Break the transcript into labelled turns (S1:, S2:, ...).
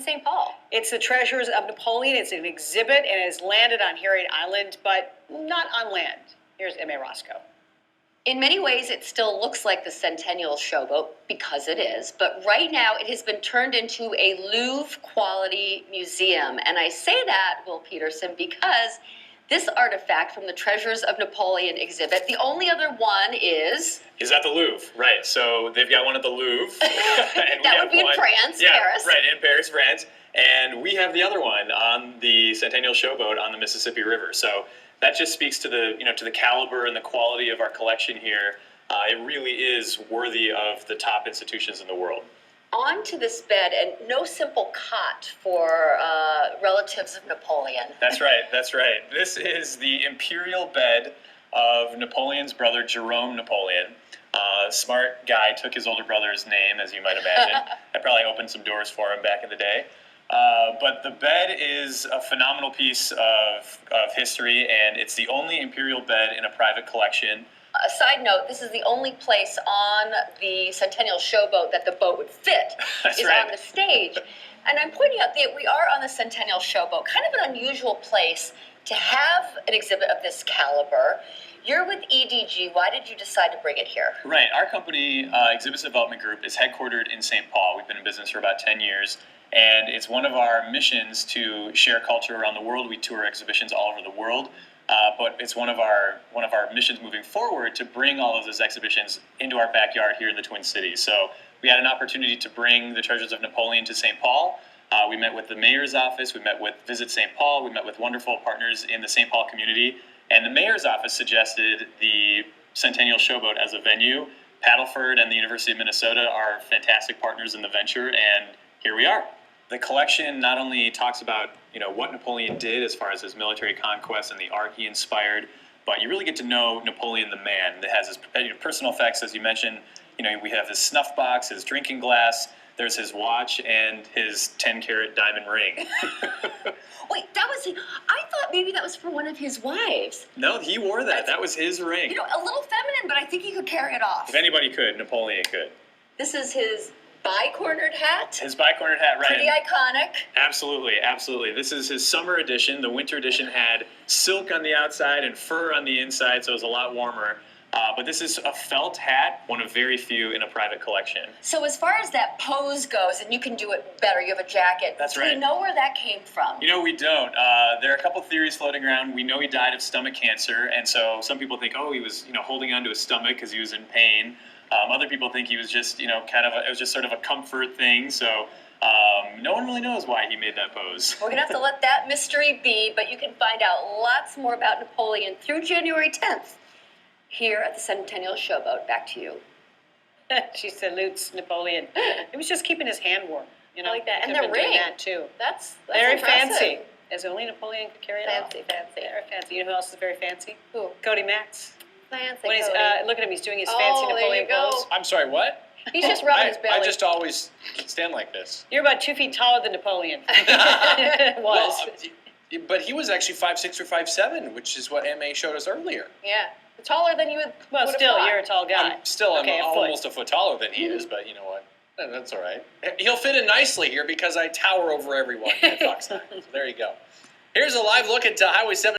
S1: St. Paul.
S2: It's the Treasures of Napoleon. It's an exhibit, and it has landed on Harriet Island, but not on land. Here's M.A. Roscoe.
S1: In many ways, it still looks like the Centennial Showboat, because it is, but right now it has been turned into a Louvre-quality museum. And I say that, Will Peterson, because this artifact from the Treasures of Napoleon exhibit, the only other one is
S3: at the Louvre, right. So they've got one at the Louvre. And
S1: that would be in France,
S3: yeah,
S1: Paris.
S3: Right, in Paris, France. And we have the other one on the Centennial Showboat on the Mississippi River. So that just speaks to the, to the caliber and the quality of our collection here. It really is worthy of the top institutions in the world.
S1: Onto this bed, and no simple cot for relatives of Napoleon.
S3: That's right, that's right. This is the imperial bed of Napoleon's brother, Jerome Napoleon. Smart guy, took his older brother's name, as you might imagine. That probably opened some doors for him back in the day. But the bed is a phenomenal piece of history, and it's the only imperial bed in a private collection.
S1: A side note, this is the only place on the Centennial Showboat that the boat would fit.
S3: That's
S1: is
S3: right.
S1: On the stage. And I'm pointing out that we are on the Centennial Showboat, kind of an unusual place to have an exhibit of this caliber. You're with EDG. Why did you decide to bring it here?
S3: Right. Our company, Exhibits Development Group, is headquartered in St. Paul. We've been in business for about 10 years. And it's one of our missions to share culture around the world. We tour exhibitions all over the world. But it's one of our missions moving forward to bring all of those exhibitions into our backyard here in the Twin Cities. So we had an opportunity to bring the Treasures of Napoleon to St. Paul. We met with the mayor's office. We met with Visit St. Paul. We met with wonderful partners in the St. Paul community. And the mayor's office suggested the Centennial Showboat as a venue. Paddleford and the University of Minnesota are fantastic partners in the venture, and here we are. The collection not only talks about what Napoleon did as far as his military conquests and the art he inspired, but you really get to know Napoleon the man. It has his personal effects, as you mentioned. We have his snuff box, his drinking glass. There's his watch and his 10-carat diamond ring.
S1: Wait, I thought maybe that was for one of his wives.
S3: No, he wore that. That was his ring.
S1: A little feminine, but I think he could carry it off.
S3: If anybody could, Napoleon could.
S1: This is his bi-cornered hat.
S3: His bi-cornered hat, right.
S1: Pretty iconic.
S3: Absolutely, absolutely. This is his summer edition. The winter edition had silk on the outside and fur on the inside, so it was a lot warmer. But this is a felt hat, one of very few in a private collection.
S1: So as far as that pose goes, and you can do it better, you have a jacket.
S3: That's
S1: Do
S3: right.
S1: we know where that came from?
S3: We don't. There are a couple theories floating around. We know he died of stomach cancer, and so some people think, he was, holding onto his stomach because he was in pain. Other people think he was just, it was just sort of a comfort thing. So no one really knows why he made that pose.
S1: We're going to have to let that mystery be, but you can find out lots more about Napoleon through January 10th here at the Centennial Showboat. Back to you.
S2: She salutes Napoleon. It was just keeping his hand warm.
S1: I like that.
S2: He
S1: And
S2: could
S1: the
S2: have been doing
S1: ring.
S2: that too.
S1: That's
S2: Very
S1: impressive.
S2: fancy. As only Napoleon could carry it off.
S1: Fancy.
S2: Very fancy. You know who else is very fancy?
S1: Who?
S2: Cody Matz.
S1: Fancy.
S2: When he's
S1: Cody.
S2: look at him, he's doing his fancy
S1: Oh, there
S2: Napoleon
S1: you go.
S2: pose.
S4: I'm sorry, what?
S1: He's just rubbing his belly.
S4: I just always stand like this.
S2: You're about 2 feet taller than Napoleon. Was.
S4: Well, but he was actually 5'6" or 5'7", which is what MA showed us earlier.
S1: Yeah. Taller than you would.
S2: Well,
S1: would have
S2: still,
S1: thought.
S2: you're a tall guy.
S4: I'm
S2: a foot.
S4: almost a foot taller than he is, but you know what? That's all right. He'll fit in nicely here because I tower over everyone at Fox 9. So there you go. Here's a live look at Highway 7.